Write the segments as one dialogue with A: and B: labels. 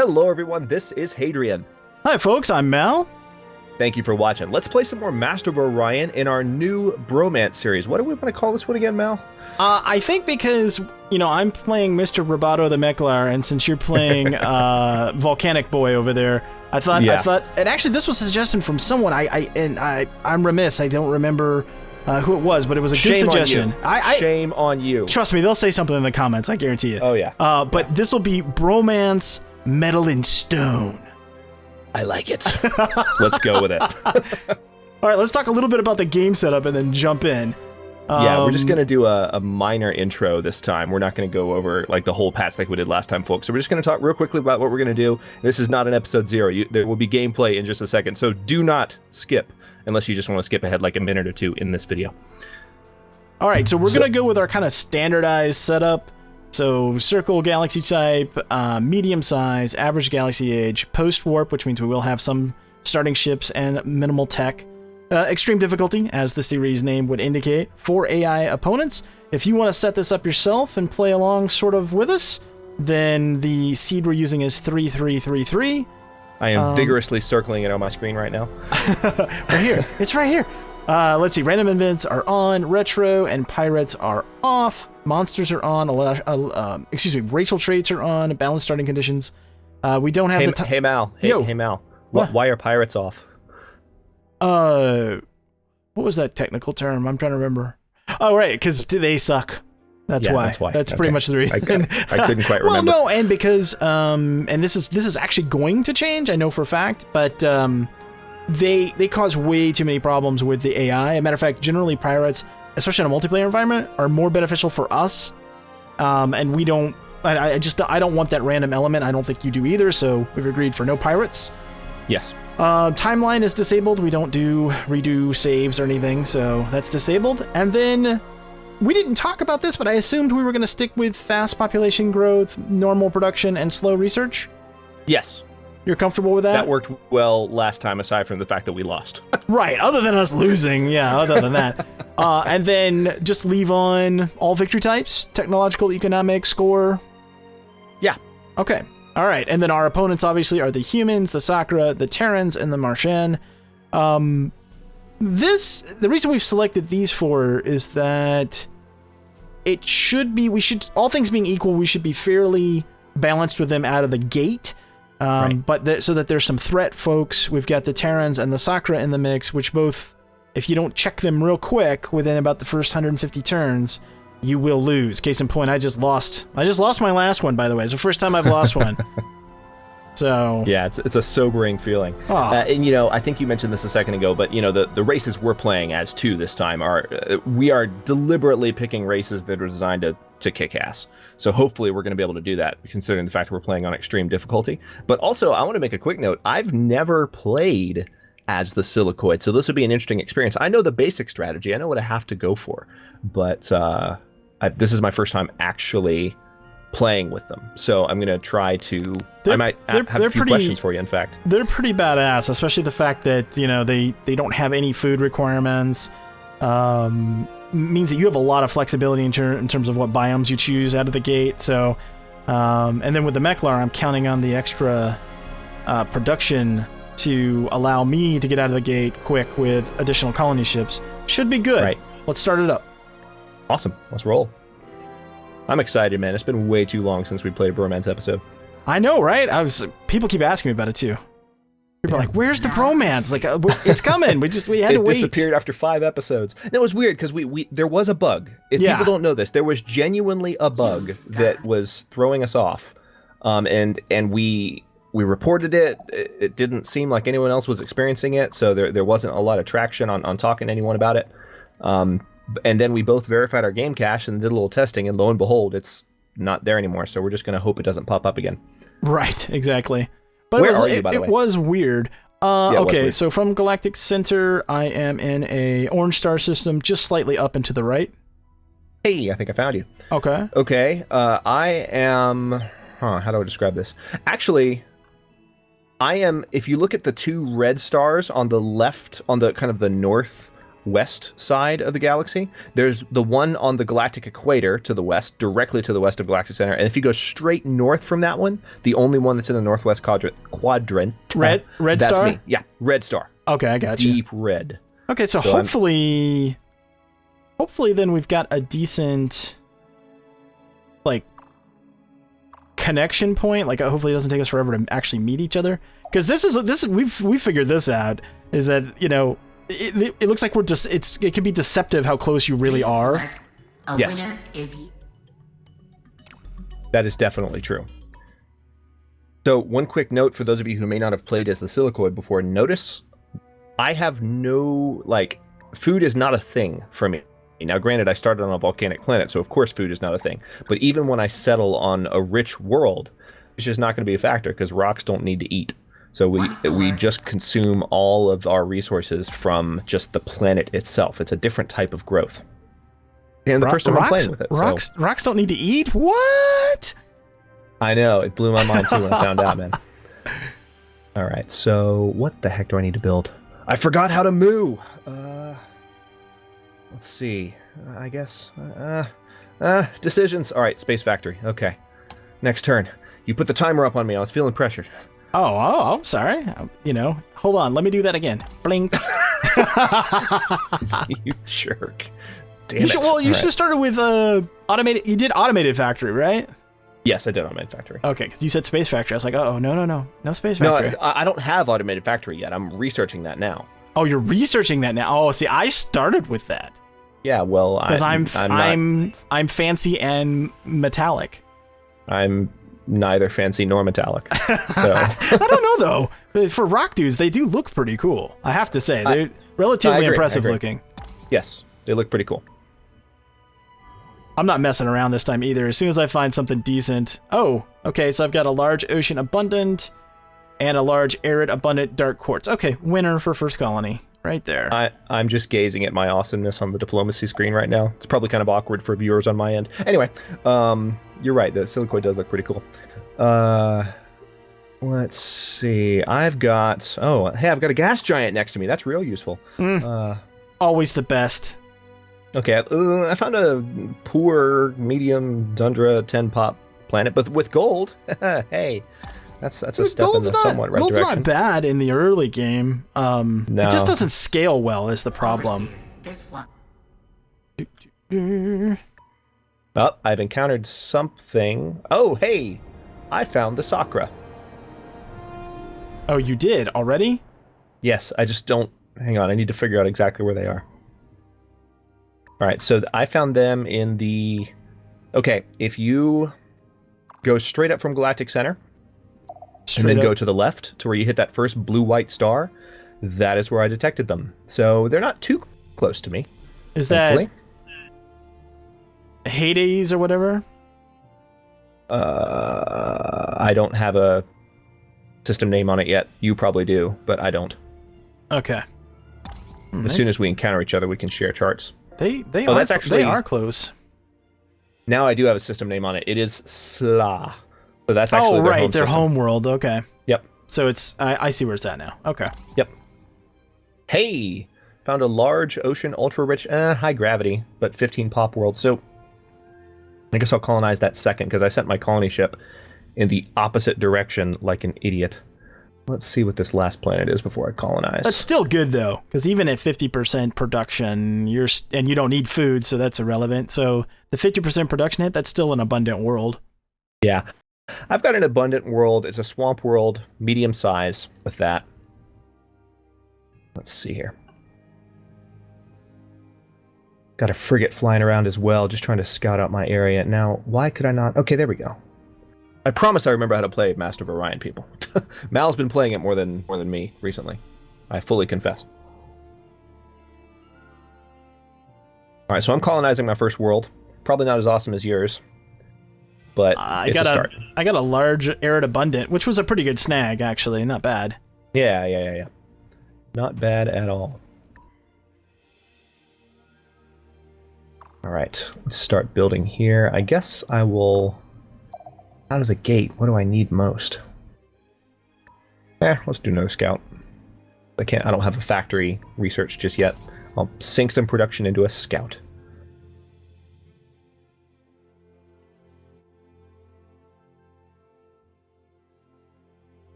A: Hello everyone, this is Hadrian.
B: Hi folks, I'm Mal.
A: Thank you for watching. Let's play some more Master of Orion in our new Bromance series. What do we want to call this one again, Mal?
B: I think because, I'm playing Mr. Roboto the Meklar, and since you're playing Volcanic Boy over there, I thought, and actually this was a suggestion from someone, I'm remiss, I don't remember who it was, but it was a good suggestion.
A: Shame on you.
B: Trust me, they'll say something in the comments, I guarantee you.
A: Oh yeah.
B: But this will be Bromance Metal and Stone.
A: I like it. Let's go with it.
B: All right, let's talk a little bit about the game setup and then jump in.
A: Yeah, we're just going to do a minor intro this time. We're not going to go over like the whole patch like we did last time, folks. So we're just going to talk real quickly about what we're going to do. This is not an episode 0. There will be gameplay in just a second, so do not skip unless you just want to skip ahead like a minute or two in this video.
B: All right, so we're going to go with our kind of standardized setup. So circle galaxy type, medium size, average galaxy age, post-warp, which means we will have some starting ships and minimal tech. Extreme difficulty, as the series name would indicate, 4 AI opponents. If you want to set this up yourself and play along sort of with us, then the seed we're using is 3333.
A: I am vigorously circling it on my screen right now.
B: Right here. It's right here. Let's see. Random events are on. Retro and pirates are off. Monsters are on. Racial traits are on. Balanced starting conditions. We don't have
A: Hey Mal. Hey Mal. Why are pirates off?
B: What was that technical term? I'm trying to remember. Oh, right, because they suck. That's why. That's pretty much the reason.
A: I couldn't quite remember.
B: Well, no, and because and this is actually going to change. I know for a fact, but they cause way too many problems with the AI. As a matter of fact, generally pirates, especially in a multiplayer environment, are more beneficial for us. And we don't. I don't want that random element. I don't think you do either. So we've agreed for no pirates.
A: Yes.
B: Timeline is disabled. We don't do redo saves or anything, so that's disabled. And then we didn't talk about this, but I assumed we were going to stick with fast population growth, normal production, and slow research.
A: Yes.
B: You're comfortable with that?
A: That worked well last time, aside from the fact that we lost.
B: Right, other than us losing, yeah, other than that. And then just leave on all victory types, technological, economic, score.
A: Yeah.
B: Okay. All right, and then our opponents obviously are the humans, the Sakura, the Terrans, and the Martian. The reason we've selected these 4 is that all things being equal, we should be fairly balanced with them out of the gate.
A: Right.
B: But so that there's some threat, folks. We've got the Terrans and the Sakura in the mix, which both, if you don't check them real quick within about the first 150 turns, you will lose. Case in point, I just lost my last one, by the way. It's the first time I've lost one. So
A: yeah, it's a sobering feeling. And I think you mentioned this a second ago, but the races we're playing as too this time we are deliberately picking races that are designed to kick ass. So hopefully we're going to be able to do that, considering the fact that we're playing on extreme difficulty. But also, I want to make a quick note. I've never played as the Silicoid, so this would be an interesting experience. I know the basic strategy. I know what I have to go for, but this is my first time actually playing with them, so I'm gonna try to. I might have a few questions for you. In fact,
B: they're pretty badass, especially the fact that they don't have any food requirements. Means that you have a lot of flexibility in terms of what biomes you choose out of the gate. So, and then with the Meklar, I'm counting on the extra production to allow me to get out of the gate quick with additional colony ships. Should be good.
A: Right.
B: Let's start it up.
A: Awesome. Let's roll. I'm excited, man. It's been way too long since we played a Bromance episode.
B: I know, right? People keep asking me about it too. People are like, "Where's the Bromance?" Like, it's coming. We had to wait.
A: It disappeared after 5 episodes. And it was weird because there was a bug. If people don't know this, there was genuinely a bug that was throwing us off, and we reported it. It didn't seem like anyone else was experiencing it, so there wasn't a lot of traction on talking to anyone about it. And then we both verified our game cache and did a little testing, and lo and behold, it's not there anymore. So we're just going to hope it doesn't pop up again.
B: Right, exactly. But
A: Where are you, by the way?
B: It was weird.
A: Yeah,
B: okay,
A: weird.
B: So from Galactic Center, I am in a orange star system, just slightly up and to the right.
A: Hey, I think I found you.
B: Okay.
A: Okay, I am... how do I describe this? Actually, I am... If you look at the 2 red stars on the left, on the kind of the north west side of the galaxy. There's the one on the galactic equator to the west, directly to the west of Galactic Center. And if you go straight north from that one, the only one that's in the northwest quadrant.
B: Red
A: that's
B: star?
A: Me. Yeah, red star.
B: Okay, I got you.
A: Deep red.
B: Okay, so hopefully then we've got a decent, like, connection point. Like, hopefully it doesn't take us forever to actually meet each other. Because we've figured this out, is that, you know, it looks like it can be deceptive how close you really are.
A: Yes. That is definitely true. So one quick note for those of you who may not have played as the Silicoid before, notice I have no, like, food is not a thing for me. Now, granted, I started on a volcanic planet, so of course food is not a thing. But even when I settle on a rich world, it's just not going to be a factor because rocks don't need to eat. So we just consume all of our resources from just the planet itself. It's a different type of growth. And the first time I'm playing with it.
B: Rocks don't need to eat? What?
A: I know. It blew my mind too when I found out, man. All right. So what the heck do I need to build? I forgot how to moo. Let's see. I guess. Decisions. All right. Space Factory. Okay. Next turn. You put the timer up on me. I was feeling pressured.
B: Oh, I'm sorry. You know, hold on. Let me do that again. Blink.
A: You jerk. Damn it.
B: You should have started with automated. You did automated factory, right?
A: Yes, I did automated factory.
B: Okay, because you said space factory. I was like, oh, no space factory.
A: No, I don't have automated factory yet. I'm researching that now.
B: Oh, you're researching that now. Oh, see, I started with that.
A: Yeah, well,
B: because I'm fancy and metallic.
A: I'm neither fancy nor metallic. So
B: I don't know though. For rock dudes, they do look pretty cool. I have to say, they're relatively impressive looking.
A: Yes, they look pretty cool.
B: I'm not messing around this time either. As soon as I find something decent. Oh, okay. So I've got a large ocean abundant and a large arid abundant dark quartz. Okay, winner for first colony. Right there.
A: I'm just gazing at my awesomeness on the diplomacy screen right now. It's probably kind of awkward for viewers on my end. Anyway, you're right. The Silicoid does look pretty cool. Let's see. I've got a gas giant next to me. That's real useful.
B: Always the best.
A: Okay, I found a poor medium Dundra 10 pop planet, but with gold. Hey. That's a step in the somewhat right direction.
B: Gold's not bad in the early game.
A: No.
B: It just doesn't scale well is the problem.
A: Oh, I've encountered something. Oh, hey! I found the Sakra.
B: Oh, you did already?
A: Yes, I just don't... Hang on, I need to figure out exactly where they are. Alright, so I found them in the... Okay, if you go straight up from Galactic Center... and then go to the left to where you hit that first blue-white star. That is where I detected them. So they're not too close to me.
B: Is that Hades or whatever?
A: I don't have a system name on it yet. You probably do, but I don't.
B: Okay.
A: As soon as we encounter each other, we can share charts.
B: They are close.
A: Now I do have a system name on it. It is Sla. So that's actually
B: their home world. Okay.
A: Yep.
B: So it's I see where it's at now. Okay.
A: Yep. Hey, found a large ocean, ultra rich, high gravity, but 15 pop world. So I guess I'll colonize that second because I sent my colony ship in the opposite direction like an idiot. Let's see what this last planet is before I colonize.
B: That's still good though, because even at 50% production, you don't need food, so that's irrelevant. So the 50% production hit, that's still an abundant world.
A: Yeah. I've got an abundant world. It's a swamp world, medium size with that. Let's see here. Got a frigate flying around as well, just trying to scout out my area. Now, why could I not? Okay, there we go. I promise I remember how to play Master of Orion, people. Mal's been playing it more than me recently. I fully confess. All right, so I'm colonizing my first world. Probably not as awesome as yours. But it's a start.
B: I got a large arid abundant, which was a pretty good snag, actually. Not bad.
A: Yeah. Not bad at all. All right, let's start building here. I guess I will... Out of the gate, what do I need most? Let's do another scout. I don't have a factory research just yet. I'll sink some production into a scout.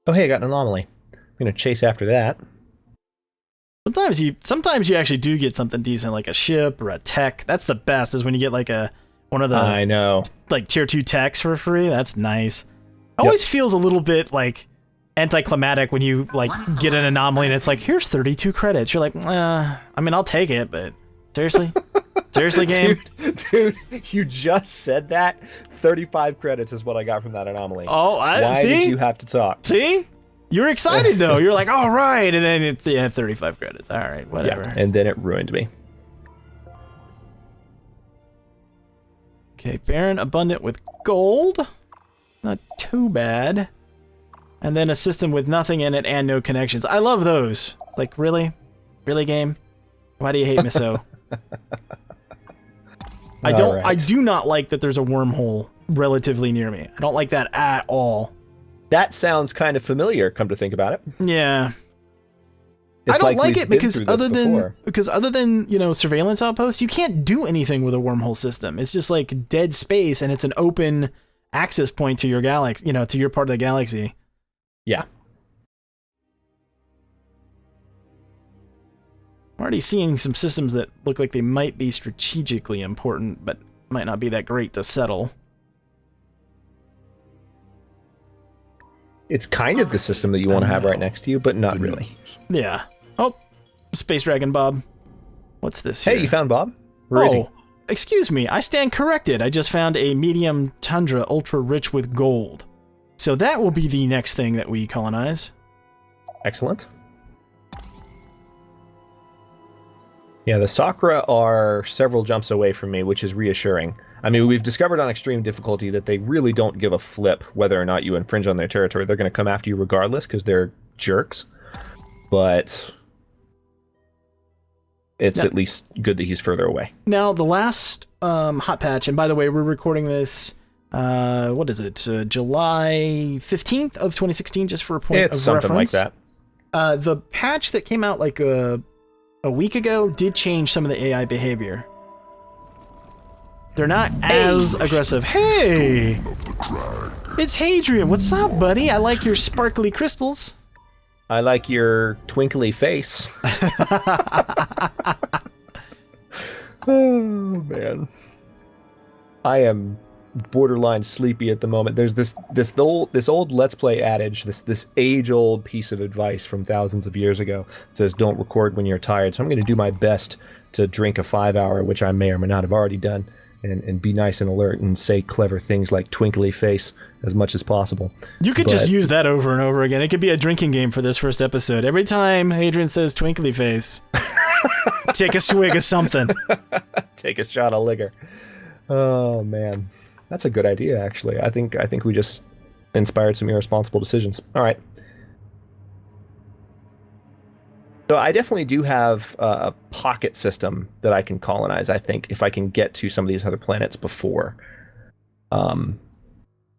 A: Oh, hey, I got an anomaly. I'm going to chase after that.
B: Sometimes you actually do get something decent, like a ship or a tech. That's the best, is when you get like one of the
A: I know,
B: like tier 2 techs for free. That's nice. Always feels a little bit like anticlimactic when you like get an anomaly and it's like, here's 32 credits. You're like, I mean, I'll take it, but seriously? Seriously, game?
A: Dude, you just said that. 35 credits is what I got from that anomaly.
B: Oh,
A: Why did you have to talk?
B: See? You were excited, though. You're like, all right. And then you have 35 credits. All right, whatever.
A: Yeah, and then it ruined me.
B: Okay, barren abundant with gold. Not too bad. And then a system with nothing in it and no connections. I love those. Like, really? Really, game? Why do you hate me so? I do not like that there's a wormhole relatively near me. I don't like that at all.
A: That sounds kind of familiar, come to think about it.
B: Yeah.
A: It's
B: I don't like
A: we've
B: it
A: been
B: because
A: through this
B: other than, you know, surveillance outposts, you can't do anything with a wormhole system. It's just like dead space, and it's an open access point to your galaxy, you know, to your part of the galaxy.
A: Yeah.
B: I'm already seeing some systems that look like they might be strategically important, but might not be that great to settle.
A: It's kind of the system that you want to have right next to you, but not really.
B: Yeah. Oh, Space Dragon Bob. What's this here?
A: Hey, you found Bob? Where is he?
B: Excuse me. I stand corrected. I just found a medium tundra ultra rich with gold. So that will be the next thing that we colonize.
A: Excellent. Yeah, the Sakra are several jumps away from me, which is reassuring. I mean, we've discovered on extreme difficulty that they really don't give a flip whether or not you infringe on their territory. They're going to come after you regardless because they're jerks. But it's at least good that he's further away. Now,
B: the last hot patch, and by the way, we're recording this, what is it, July 15th of 2016, just for a point of reference.
A: It's something like that.
B: The patch that came out like a week ago did change some of the AI behavior. They're not as aggressive. Hey! It's Hadrian. What's up, buddy? I like your sparkly crystals.
A: I like your twinkly face. Oh, man. I am borderline sleepy at the moment. There's this old Let's Play adage, this age-old piece of advice from thousands of years ago. It says, don't record when you're tired. So I'm going to do my best to drink a 5-hour, which I may or may not have already done, and be nice and alert and say clever things like twinkly face as much as possible.
B: You could just use that over and over again. It could be a drinking game for this first episode. Every time Hadrian says twinkly face, take a swig of something.
A: Take a shot of liquor. Oh, man. That's a good idea, actually. I think we just inspired some irresponsible decisions. All right. So I definitely do have a pocket system that I can colonize, I think, if I can get to some of these other planets before the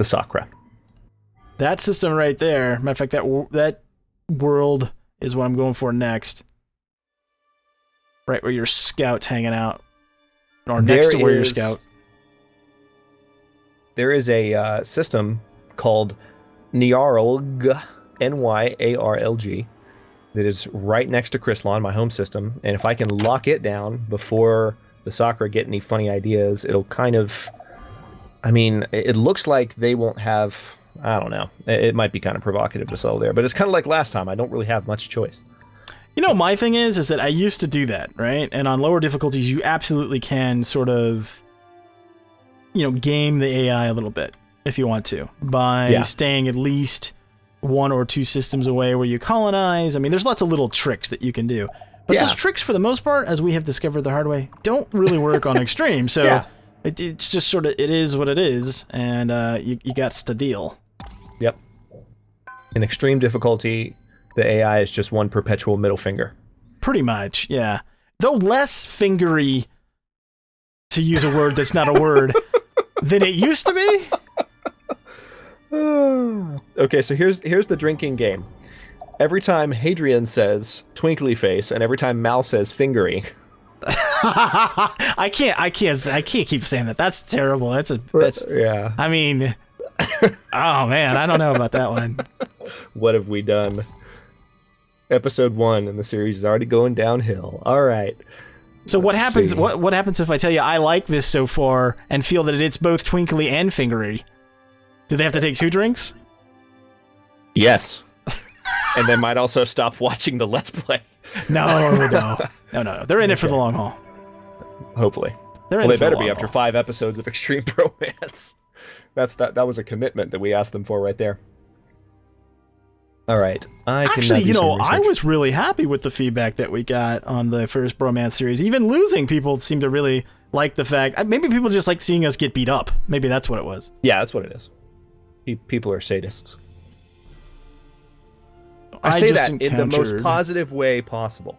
A: Sakra.
B: That system right there, matter of fact, that world is what I'm going for next. Right where your scout's hanging out. Or next to where your scout.
A: There is a system called Nyarlg, Nyarlg, that is right next to Chrysalon, my home system, and if I can lock it down before the Sakra get any funny ideas, it'll kind of... I mean, it looks like they won't have... I don't know. It might be kind of provocative to settle there, but it's kind of like last time. I don't really have much choice.
B: You know, my thing is that I used to do that, right? And on lower difficulties, you absolutely can sort of, you know, game the AI a little bit, if you want to, by staying at least 1 or 2 systems away where you colonize. I mean, there's lots of little tricks that you can do. But those tricks, for the most part, as we have discovered the hard way, don't really work on extreme. So it's just sort of, it is what it is, and you got to deal.
A: Yep. In extreme difficulty, the AI is just one perpetual middle finger. Pretty much, yeah.
B: Though less fingery, to use a word that's not a word, than it used to be.
A: Okay, so here's the drinking game. every time Hadrian says twinkly face, and every time Mal says fingery.
B: I can't keep saying that. That's terrible. That's
A: yeah.
B: I mean, oh man, I don't know about that one.
A: What have we done? Episode 1 in the series is already going downhill. All right.
B: So what happens? What happens if I tell you I like this so far and feel that it's both twinkly and fingery? Do they have to take 2 drinks?
A: Yes. And they might also stop watching the Let's Play.
B: No. They're in it for the long haul.
A: Hopefully.
B: They
A: better be after 5 episodes of Extreme Bromance. That was a commitment that we asked them for right there. All right.
B: Actually, I was really happy with the feedback that we got on the first Bromance series. Even losing, people seem to really like the fact. Maybe people just like seeing us get beat up. Maybe that's what it was.
A: Yeah, that's what it is. People are sadists. I say that in the most positive way possible.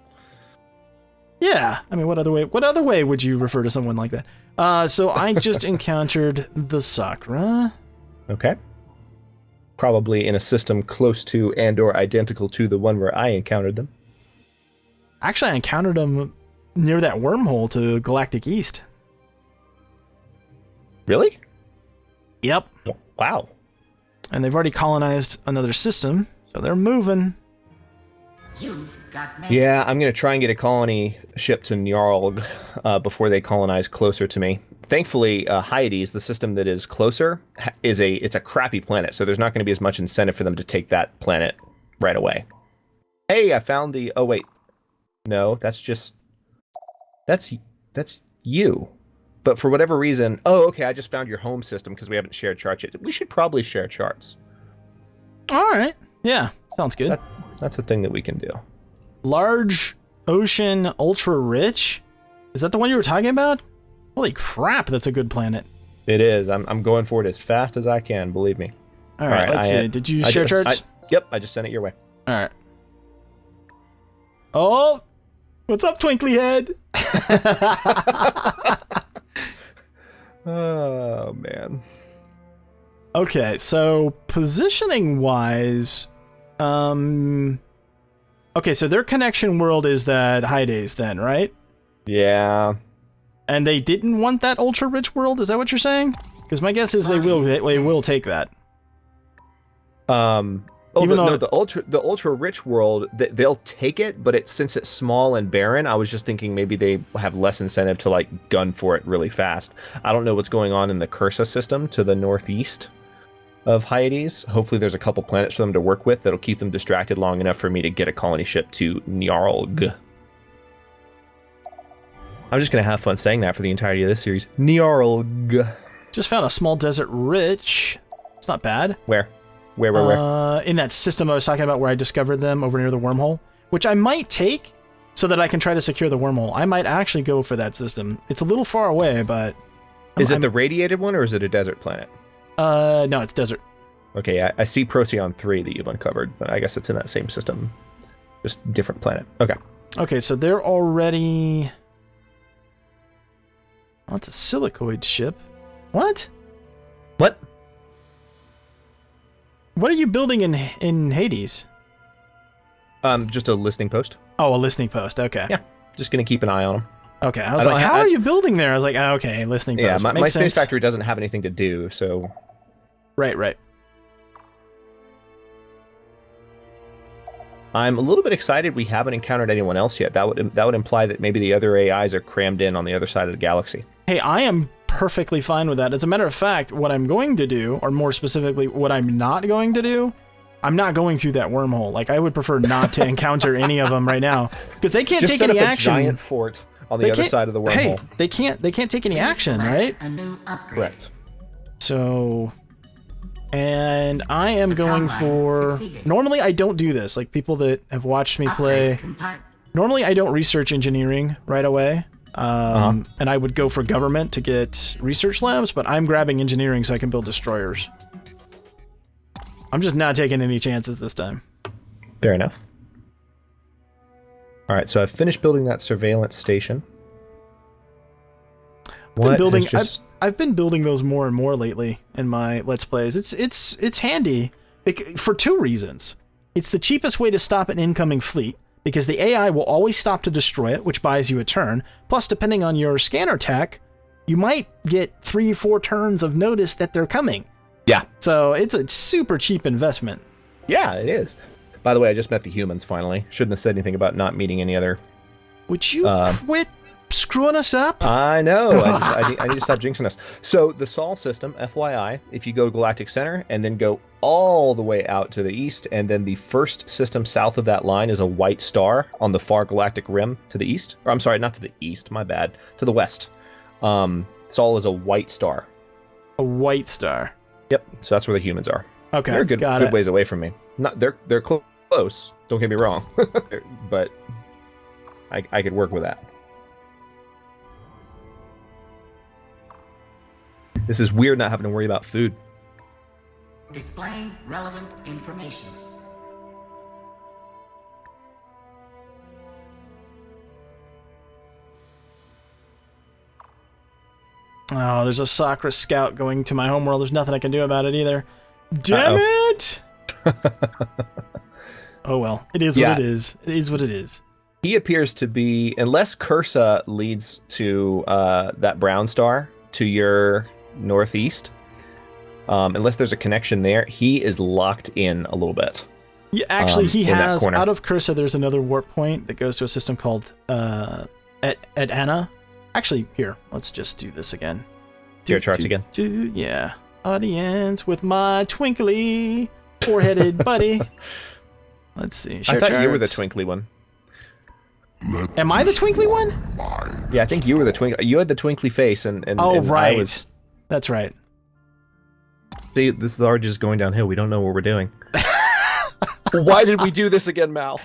B: Yeah. I mean, what other way would you refer to someone like that? So I just encountered the Sakura.
A: Okay. Probably in a system close to and or identical to the one where I encountered them.
B: Actually, I encountered them near that wormhole to Galactic East.
A: Really?
B: Yep.
A: Wow.
B: And they've already colonized another system, so they're moving.
A: Yeah, I'm going to try and get a colony ship to Njörg before they colonize closer to me. Thankfully, Hyades, the system that is closer, it's a crappy planet, so there's not going to be as much incentive for them to take that planet right away. Hey, I found the... Oh, wait. No, that's you. But for whatever reason... Oh, okay, I just found your home system because we haven't shared charts yet. We should probably share charts.
B: All right. Yeah, sounds good.
A: That's a thing that we can do.
B: Large ocean, ultra rich? Is that the one you were talking about? Holy crap, that's a good planet.
A: It is. I'm going for it as fast as I can, believe me.
B: All right, let's see. Did you share charts?
A: Yep, I just sent it your way.
B: All right. Oh, what's up, Twinkly Head?
A: Oh, man.
B: Okay, so positioning-wise... Okay, so their connection world is that Hyades then, right?
A: Yeah.
B: And they didn't want that ultra-rich world? Is that what you're saying? Because my guess is they will take that.
A: The ultra-rich world, they'll take it, but since it's small and barren, I was just thinking maybe they have less incentive to, like, gun for it really fast. I don't know what's going on in the Cursa system to the northeast of Hyades. Hopefully there's a couple planets for them to work with that'll keep them distracted long enough for me to get a colony ship to Njörg. I'm just going to have fun saying that for the entirety of this series. Njörg.
B: Just found a small desert rich. It's not bad.
A: Where?
B: In that system I was talking about where I discovered them over near the wormhole, which I might take so that I can try to secure the wormhole. I might actually go for that system. It's a little far away, but...
A: Is it the radiated one, or is it a desert planet?
B: No, it's desert.
A: Okay, I see Procyon 3 that you've uncovered, but I guess it's in that same system. Just different planet. Okay.
B: Okay, so they're already... Oh, it's a Silicoid ship. What?
A: What?
B: What are you building in Hades?
A: Just a listening post.
B: Oh, a listening post. Okay.
A: Yeah, just gonna keep an eye on them.
B: Okay, I was like, how are you building there? I was like, oh, okay, listening post.
A: Yeah, my
B: Space
A: Space Factory doesn't have anything to do, so...
B: Right.
A: I'm a little bit excited we haven't encountered anyone else yet. That would imply that maybe the other AIs are crammed in on the other side of the galaxy.
B: Hey, I am perfectly fine with that. As a matter of fact, what I'm going to do, or more specifically, what I'm not going to do, I'm not going through that wormhole. Like, I would prefer not to encounter any of them right now, because they can't take any action.
A: Just set up a giant fort on the other side of the wormhole.
B: Hey, they can't take any action, right?
A: Correct.
B: So... And I am going for... Normally, I don't do this. Like, people that have watched me play... Normally, I don't research engineering right away. And I would go for government to get research labs, but I'm grabbing engineering so I can build destroyers. I'm just not taking any chances this time.
A: Fair enough. All right, so I've finished building that surveillance station.
B: I've been building those more and more lately in my Let's Plays. It's handy for 2 reasons. It's the cheapest way to stop an incoming fleet, because the AI will always stop to destroy it, which buys you a turn. Plus, depending on your scanner tech, you might get 3 or 4 turns of notice that they're coming.
A: Yeah.
B: So it's a super cheap investment.
A: Yeah, it is. By the way, I just met the humans finally. Shouldn't have said anything about not meeting any other.
B: Would you quit screwing us up?
A: I know. I need to stop jinxing us. So the Sol system, FYI, if you go to Galactic Center and then go all the way out to the east, and then the first system south of that line is a white star on the far galactic rim to the east. Or I'm sorry, not to the east, my bad. To the west. Sol is a white star.
B: A white star.
A: Yep. So that's where the humans are.
B: Okay,
A: they're good ways away from me. Not they're close. Don't get me wrong, but I could work with that. This is weird not having to worry about food.
C: Displaying relevant information.
B: Oh, there's a Sakura scout going to my homeworld. There's nothing I can do about it either. Damn it! Oh well, it is what it is. It is what it is.
A: He appears to be, unless Cursa leads to that brown star to your northeast, unless there's a connection there, he is locked in a little bit.
B: Yeah, actually, he has, out of Cursa, there's another warp point that goes to a system called at Anna. Actually, here, let's just do this again.
A: Your charts again.
B: Yeah. Audience with my twinkly four-headed buddy. Let's see.
A: I thought you were the twinkly one.
B: Am I the twinkly one?
A: Yeah, I think you were the twinkly. You had the twinkly face, and
B: right. That's right.
A: See, this is already just going downhill. We don't know what we're doing. Why did we do this again, Mal?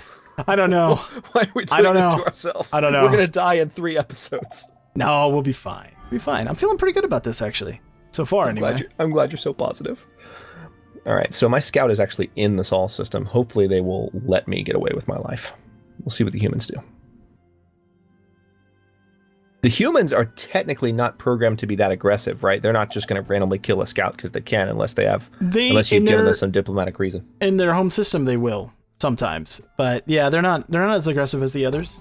B: I don't know.
A: Why are we doing this to ourselves?
B: I don't know.
A: We're gonna die in 3 episodes.
B: No, we'll be fine. We'll be fine. I'm feeling pretty good about this, actually. So far, anyway.
A: I'm glad you're so positive. All right, so my scout is actually in the Sol system. Hopefully they will let me get away with my life. We'll see what the humans do. The humans are technically not programmed to be that aggressive, right? They're not just going to randomly kill a scout because they can, unless you've given them some diplomatic reason.
B: In their home system, they will sometimes, but yeah, they're not as aggressive as the others.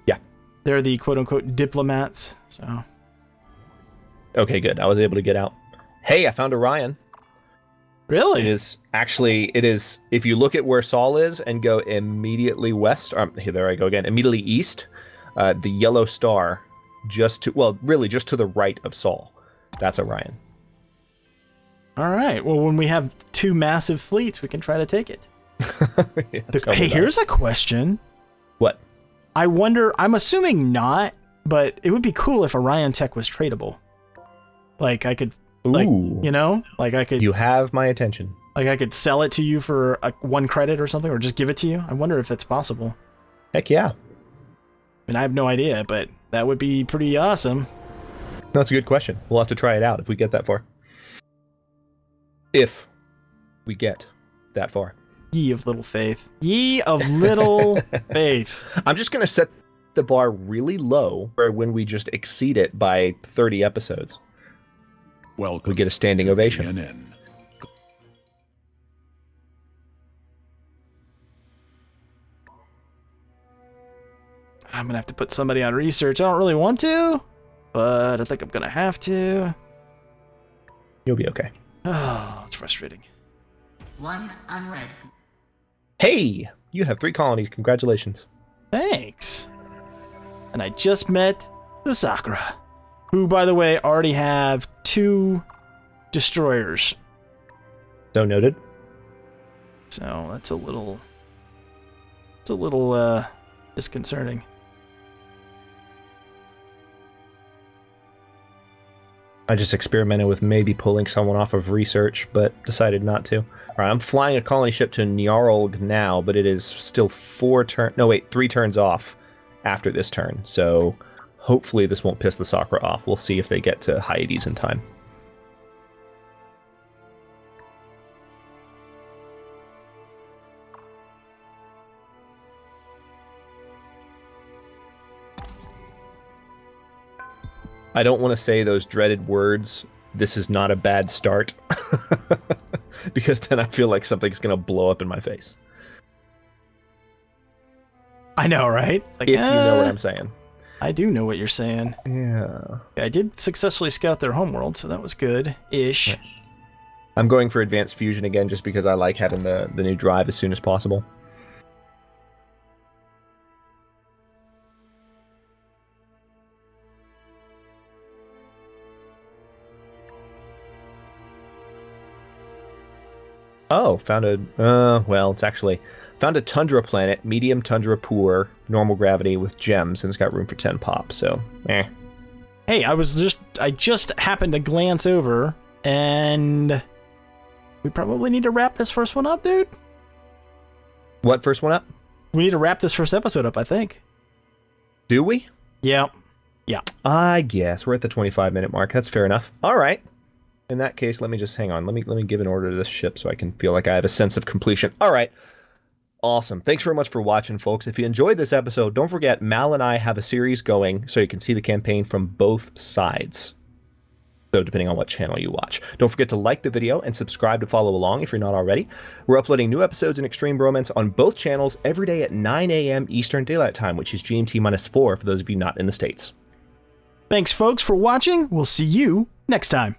A: Yeah,
B: they're the quote unquote diplomats. So.
A: Okay, good. I was able to get out. Hey, I found Orion.
B: Really?
A: It is, if you look at where Sol is and go immediately west, there I go again, immediately east, the yellow star, just to the right of Sol. That's Orion.
B: All right. Well, when we have 2 massive fleets, we can try to take it.
A: Yeah,
B: hey, here's a question.
A: What?
B: I wonder, I'm assuming not, but it would be cool if Orion tech was tradable. Like I could, you
A: have my attention.
B: Like I could sell it to you for 1 credit or something, or just give it to you. I wonder if that's possible.
A: Heck yeah.
B: I mean, I have no idea, but that would be pretty awesome.
A: That's a good question. We'll have to try it out if we get that far. If we get that far.
B: Ye of little faith. Ye of little faith.
A: I'm just going to set the bar really low for when we just exceed it by 30 episodes.
D: Welcome.
A: We get a standing ovation.
D: GNN.
B: I'm going to have to put somebody on research. I don't really want to, but I think I'm going to have to.
A: You'll be okay.
B: Oh, it's frustrating.
C: 1 unread.
A: Hey, you have 3 colonies. Congratulations.
B: Thanks. And I just met the Sakura, who, by the way, already have 2 destroyers.
A: So noted.
B: So that's a little disconcerting.
A: I just experimented with maybe pulling someone off of research, but decided not to. All right, I'm flying a colony ship to Nyarlg now, but it is still 3 turns off after this turn. So hopefully this won't piss the Sakura off. We'll see if they get to Hyades in time. I don't want to say those dreaded words, "This is not a bad start," because then I feel like something's going to blow up in my face.
B: I know, right? It's like,
A: if you know what I'm saying.
B: I do know what you're saying.
A: Yeah.
B: I did successfully scout their homeworld, so that was good-ish.
A: I'm going for advanced fusion again just because I like having the new drive as soon as possible. Oh, found a tundra planet, medium tundra poor, normal gravity with gems, and it's got room for 10 pop, so,
B: Hey, I just happened to glance over, and we probably need to wrap this first one up, dude.
A: What first one up?
B: We need to wrap this first episode up, I think.
A: Do we?
B: Yeah.
A: I guess. We're at the 25-minute mark. That's fair enough. All right. In that case, let me just hang on. Let me give an order to this ship so I can feel like I have a sense of completion. All right. Awesome. Thanks very much for watching, folks. If you enjoyed this episode, don't forget, Mal and I have a series going so you can see the campaign from both sides. So depending on what channel you watch. Don't forget to like the video and subscribe to follow along if you're not already. We're uploading new episodes in Extreme Bromance on both channels every day at 9 a.m. Eastern Daylight Time, which is GMT -4 for those of you not in the States.
B: Thanks, folks, for watching. We'll see you next time.